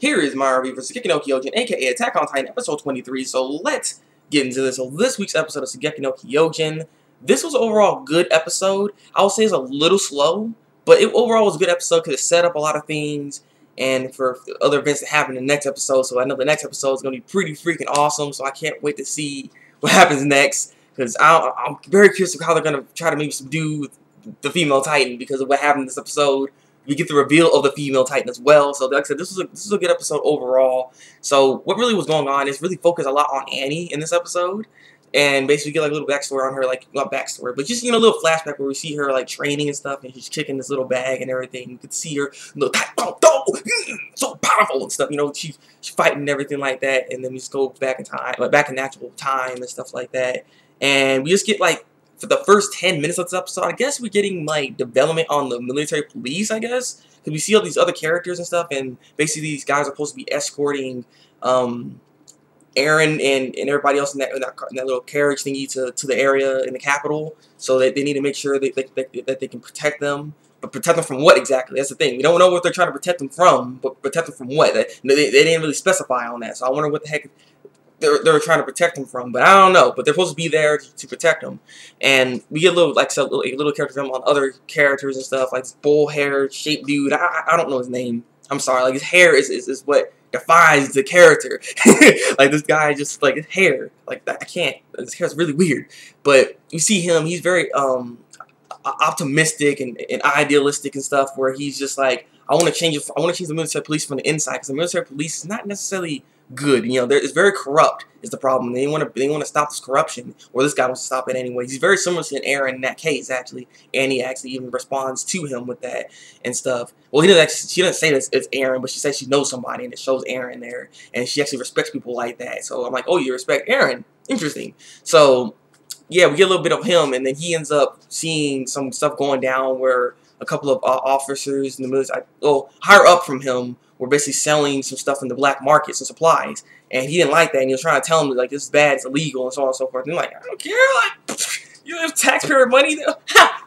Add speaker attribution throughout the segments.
Speaker 1: Here is my review for Shingeki no Kyojin, aka Attack on Titan, episode 23. So let's get into this. So this week's episode of Shingeki no Kyojin, this was an overall good episode. I would say it's a little slow, but it overall was a good episode because it set up a lot of things and for other events to happen in the next episode. So I know the next episode is going to be pretty freaking awesome, so I can't wait to see what happens next because I'm very curious of how they're going to try to maybe subdue the female Titan because of what happened in this episode. We get the reveal of the female Titan as well. So like I said, this was a good episode overall. So what really was going on is really focused a lot on Annie in this episode. And basically get like a little backstory on her, like not backstory, but just, you know, a little flashback where we see her like training and stuff, and she's kicking this little bag and everything. You could see her so powerful and stuff, you know, she's fighting and everything like that. And then we just go back in time, like back in actual time and stuff like that. And we just get like, for the first 10 minutes of this episode, I guess we're getting like development on the military police, I guess, because we see all these other characters and stuff, and basically these guys are supposed to be escorting Eren and everybody else in that little carriage thingy to the area in the capital, so that they need to make sure that they can protect them. But protect them from what exactly? That's the thing. We don't know what they're trying to protect them from, but protect them from what? They didn't really specify on that, so I wonder what the heck they're trying to protect him from, but I don't know. But they're supposed to be there to protect him, and we get little character film on other characters and stuff, like this bull-haired shaped dude. I don't know his name. I'm sorry. Like his hair is what defies the character. Like this guy just like his hair, like I can't. His hair's really weird. But you see him. He's very optimistic and idealistic and stuff. Where he's just like, I want to change it. I want to change the military police from the inside, because the military police is not necessarily good. You know, it's very corrupt is the problem. They want to stop this corruption, or this guy wants to stop it anyway. He's very similar to Eren in that case, actually, and he actually even responds to him with that and stuff. Well, she doesn't say this it's Eren, but she says she knows somebody, and it shows Eren there, and she actually respects people like that. So I'm like, oh, you respect Eren? Interesting. So yeah, we get a little bit of him, and then he ends up seeing some stuff going down where a couple of officers in the military, higher up from him, were basically selling some stuff in the black market, some supplies, and he didn't like that, and he was trying to tell him, like, this is bad, it's illegal, and so on and so forth. And they're like, I don't care, like, you have taxpayer money, I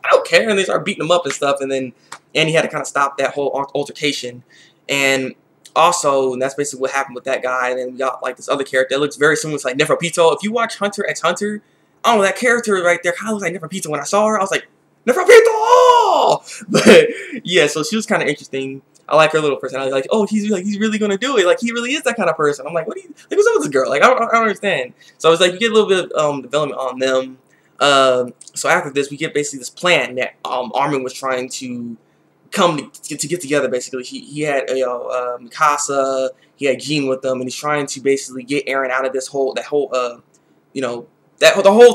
Speaker 1: don't care, and they start beating him up and stuff, and then Andy had to kind of stop that whole altercation, and also, and that's basically what happened with that guy. And then we got, like, this other character that looks very similar to, like, Neferpito. If you watch Hunter x Hunter, I don't know, that character right there kind of looks like Neferpito. When I saw her, I was like, Neferpito! But, yeah, so she was kind of interesting. I like her little personality. Like, oh, he's really gonna do it. Like, he really is that kind of person. I'm like, what do you, like, what's up with this girl? Like, I don't understand. So I was like, you get a little bit of development on them. So after this, we get basically this plan that Armin was trying to come to get together. Basically, he had Mikasa, he had Jean with them, and he's trying to basically get Eren out of this whole the whole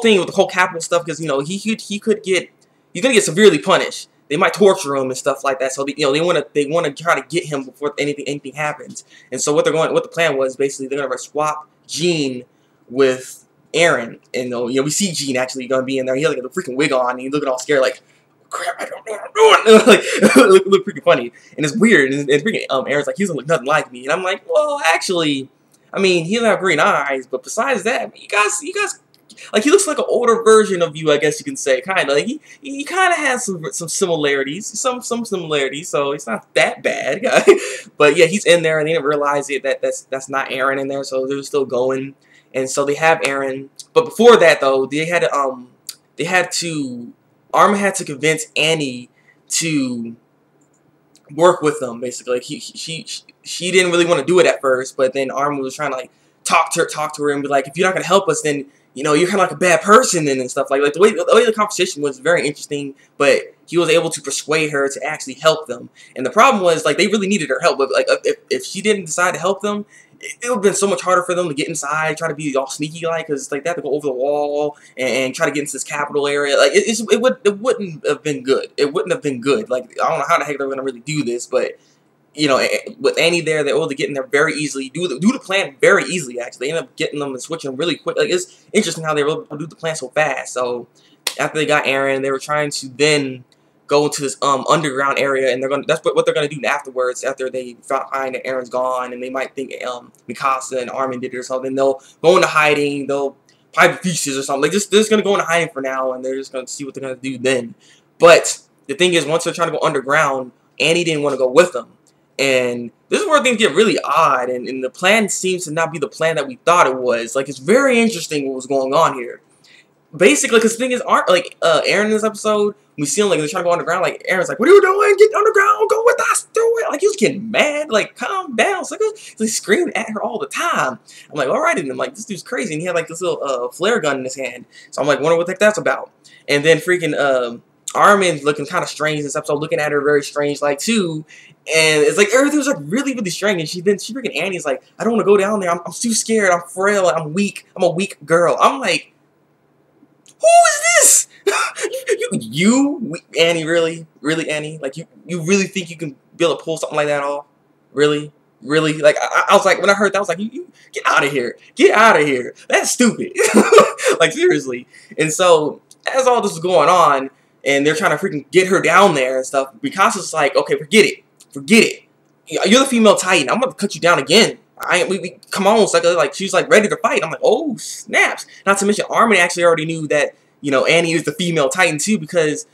Speaker 1: thing with the whole capital stuff, because you know he's gonna get severely punished. They might torture him and stuff like that. So they want to try to get him before anything happens. And so what the plan was, basically they're gonna swap Jean with Eren, and we see Jean actually gonna be in there. He has like a freaking wig on, and he's looking all scared, like, crap, I don't know what I'm doing. Like, look freaking funny, and it's weird. And freaking Eren's like, he doesn't look nothing like me, and I'm like, well, actually, I mean, he doesn't have green eyes, but besides that, you guys. Like, he looks like an older version of you, I guess you can say, kind of. Like, he kind of has some similarities, some similarities, so it's not that bad. But yeah, he's in there, and they didn't realize it that's not Eren in there, so they're still going, and so they have Eren. But before that, though, Armin had to convince Annie to work with them. Basically, like she didn't really want to do it at first, but then Armin was trying to like talk to her and be like, if you're not gonna help us, then you're kind of like a bad person and stuff. Like the way the conversation was very interesting, but he was able to persuade her to actually help them. And the problem was, like, they really needed her help, but like if she didn't decide to help them, it would have been so much harder for them to get inside, try to be all sneaky like, because like they have to go over the wall and try to get into this capital area. Like it wouldn't have been good. It wouldn't have been good. Like, I don't know how the heck they're gonna really do this, but with Annie there, they're able to get in there very easily, do the plan very easily, actually. They end up getting them and switching them really quick. Like, it's interesting how they were able to do the plan so fast. So after they got Eren, they were trying to then go into this underground area, and that's what they're gonna do afterwards, after they find that Eren's gone, and they might think Mikasa and Armin did it or something. They'll go into hiding, they'll probably pieces or something. Like, they're just gonna go into hiding for now, and they're just gonna see what they're gonna do then. But the thing is, once they're trying to go underground, Annie didn't want to go with them. And this is where things get really odd, and the plan seems to not be the plan that we thought it was. Like, it's very interesting what was going on here. Basically, because the thing is, Eren in this episode, we see him, like, they're trying to go underground, like, Eren's like, what are you doing? Get underground, go with us, do it. Like, he was getting mad, like, calm down. So, he's like, screaming at her all the time. I'm like, alright, and I'm like, this dude's crazy, and he had, like, this little, flare gun in his hand. So I'm like, wonder what the heck that's about. And then freaking, Armin's looking kind of strange in this episode, looking at her very strange, like, too. And it's like, everything was, like, really, really strange. And she freaking Annie's like, I don't want to go down there. I'm too scared. I'm frail. I'm weak. I'm a weak girl. I'm like, who is this? you, Annie, really? Really, Annie? Like, you really think you can be able to pull something like that off? Really? Really? Like, I was like, when I heard that, I was like, you get out of here. Get out of here. That's stupid. Like, seriously. And so, as all this is going on, and they're trying to freaking get her down there and stuff, Mikasa's like, okay, forget it. Forget it. You're the female Titan. I'm going to cut you down again. Come on, like she's like ready to fight. I'm like, oh snaps! Not to mention, Armin actually already knew that Annie is the female Titan too, because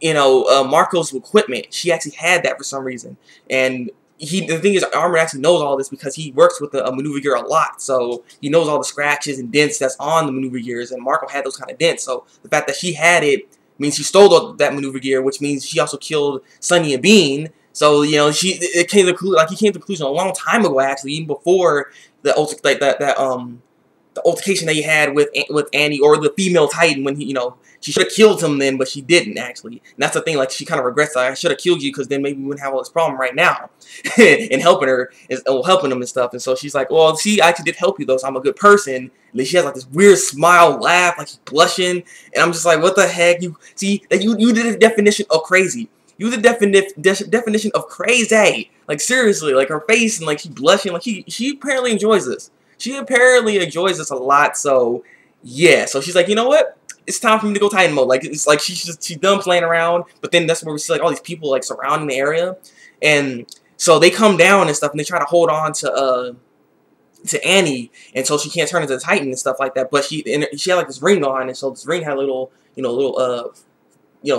Speaker 1: Marco's equipment. She actually had that for some reason, and the thing is, Armin actually knows all this because he works with the maneuver gear a lot, so he knows all the scratches and dents that's on the maneuver gears, and Marco had those kind of dents. So the fact that she had it means she stole that maneuver gear, which means she also killed Sunny and Bean. So he came to the conclusion a long time ago, actually, even before the altercation that he had with Annie, or the female Titan, when she should have killed him then, but she didn't actually. And that's the thing, like, she kind of regrets, like, I should have killed you, because then maybe we wouldn't have all this problem right now, and helping him and stuff. And so she's like, well, see, I actually did help you though, so I'm a good person. And then she has like this weird smile, laugh, like she's blushing, and I'm just like, what the heck? You see that you did the definition of crazy. You the definition of crazy. Like, seriously, like, her face, and like she blushing, like she apparently enjoys this. She apparently enjoys this a lot. So yeah, so she's like, you know what? It's time for me to go Titan mode. Like, it's like she's done playing around. But then that's where we see like all these people like surrounding the area, and so they come down and stuff, and they try to hold on to Annie, and so she can't turn into a Titan and stuff like that. But she had like this ring on, and so this ring had a little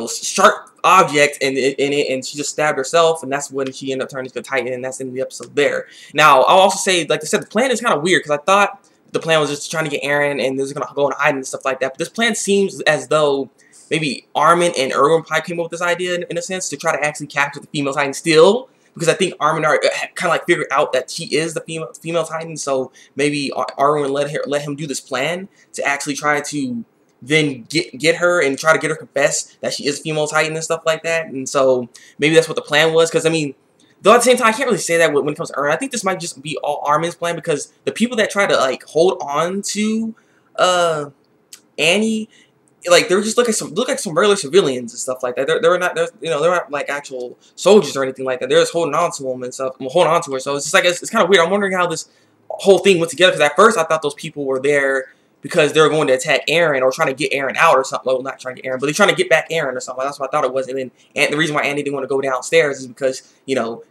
Speaker 1: sharp object in it, and she just stabbed herself, and that's when she ended up turning into a Titan, and that's in the episode there. Now, I'll also say, like I said, the plan is kind of weird, because I thought the plan was just trying to get Eren, and they're going to go and hide and stuff like that, but this plan seems as though maybe Armin and Erwin probably came up with this idea, in a sense, to try to actually capture the female Titan still, because I think Armin kind of like figured out that she is the female Titan, so maybe Erwin let him do this plan to actually try to then get her and try to get her confess that she is a female Titan and stuff like that. And so maybe that's what the plan was, because I mean, though at the same time, I can't really say that when it comes to Eren. I think this might just be all Armin's plan, because the people that try to like hold on to Annie, like, they're just look like some regular civilians and stuff like that. They're not like actual soldiers or anything like that. They're just holding on to them and stuff, holding on to her. So it's just like it's kind of weird. I'm wondering how this whole thing went together, because at first I thought those people were there because they were going to attack Eren, or trying to get Eren out or something. Well, not trying to get Eren, but they're trying to get back Eren or something. That's what I thought it was. And then the reason why Annie didn't want to go downstairs is because,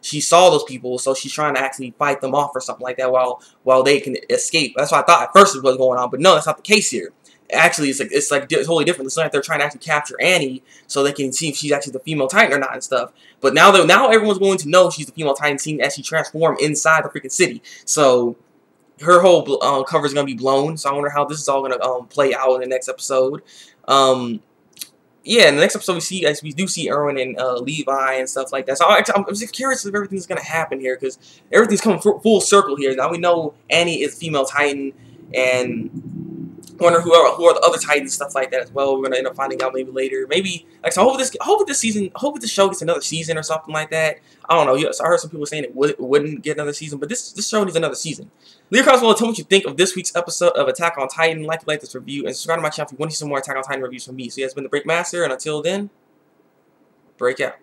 Speaker 1: she saw those people, so she's trying to actually fight them off or something like that while they can escape. That's what I thought at first was what's going on, but no, that's not the case here. Actually, it's like totally different. It's like they're trying to actually capture Annie so they can see if she's actually the female Titan or not and stuff. But now everyone's going to know she's the female Titan, seeing as she transformed inside the freaking city. So her whole cover is going to be blown, so I wonder how this is all going to play out in the next episode. Yeah, in the next episode we do see Erwin and Levi and stuff like that. So I'm just curious if everything's going to happen here, because everything's coming full circle here. Now we know Annie is female Titan, and I wonder who are the other Titans and stuff like that as well. We're gonna end up finding out maybe later. Maybe like, so I hope this show gets another season or something like that. I don't know. So I heard some people saying it wouldn't get another season, but this show needs another season. Leave your comments below. Tell me what you think of this week's episode of Attack on Titan. Like this review, and subscribe to my channel if you want to see some more Attack on Titan reviews from me. So yeah, it's been the Thabreakmaster, and until then, break out.